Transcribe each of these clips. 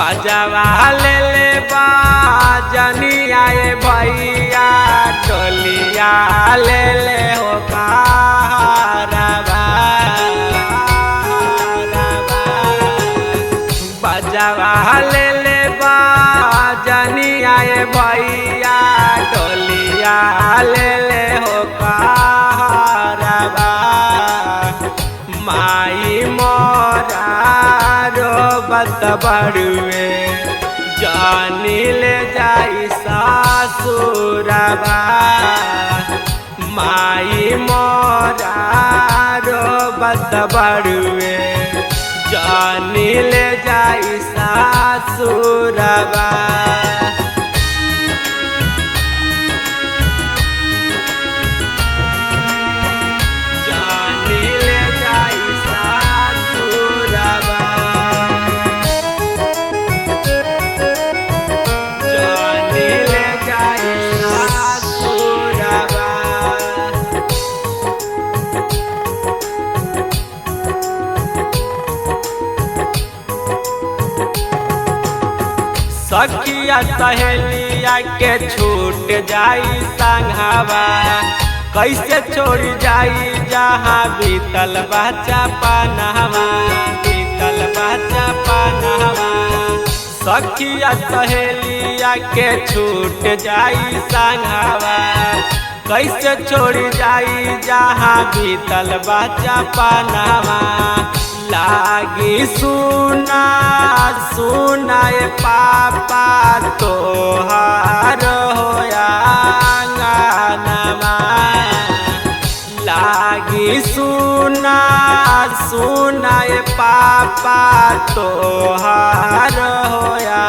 बजवा ले ले बाजनिया ये भैया टोलिया ले ले हो कारवा बजवा ले ले बाजनिया ये भैया टोलिया ले ले हो कारवा माई मोरा रोबत बड़ुए जानी ले जाई सासुरबा माई मोरा रोबत बड़ुए जानी ले जाई सासुरबा सखिया सहेलिया के छूट जाई संघवा कैसे छोड़ जाई जहाँ बीतल बच्चा पनहवा बीतल बच्चा पनहवा सखिया सहेलिया के छूट जाई संघवा कैसे छोड़ जाई जहाँ बीतल बच्चा पनहवा लागी सुना सुना ये पापा तोहार होया गानमा लागी सुना सुना ये पापा तोहार होया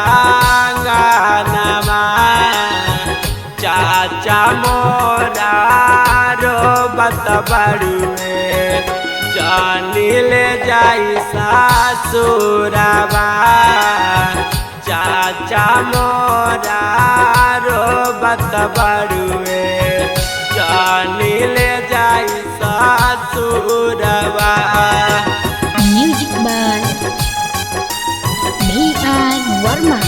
गानमा चाचा मोरा रोबत बड़ुए जानी ले जाई सासुरबा चाचा मोरा रोबत बड़ुए जानी ले जाई सासुरबा। Music by B.R. वर्मा।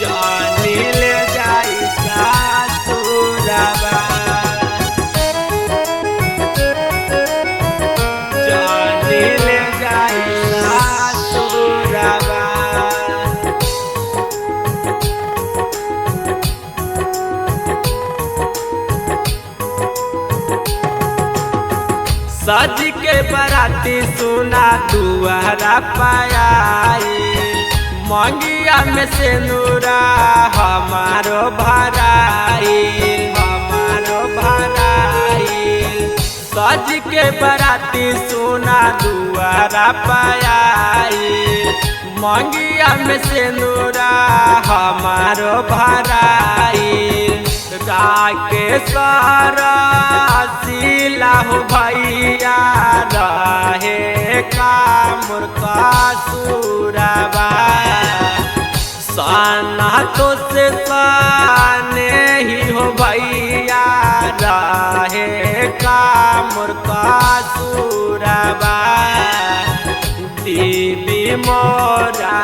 जानी ले जाई सासुरबा सज के बराती सुना दुआरा पायाई मंगिया में से नूरा हमारो भराई हमारो भराई सज के बराती सुना दुआरा पायाई मंगिया में से नूरा हमारो भराई राके सारा सिला हो भैया रहे कामुर का सुरबा साना तो से साने ही हो भैया रहे कामुर का सुरबा दीदी मोरा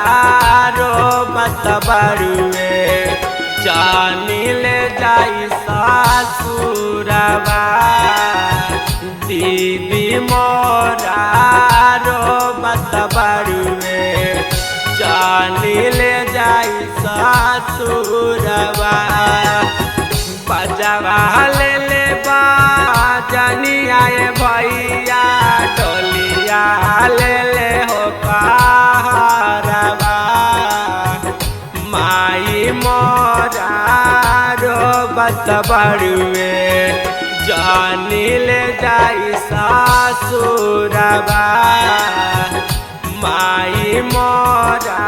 रोबत बड़ुए जानी ले जाई सासुरबा दीदी मोरा रोबत बड़ुए जानी ले जाई सासुरबा बजवा ले ले बाजनिया ये भैया टोलिया ले ले हो कारवा माई मोरा रोबत बड़ुए जानी ले जाई सासुरबा माई मोरा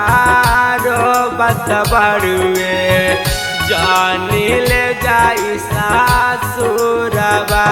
रोबत बड़ुए जानी ले जाई सासुरबा।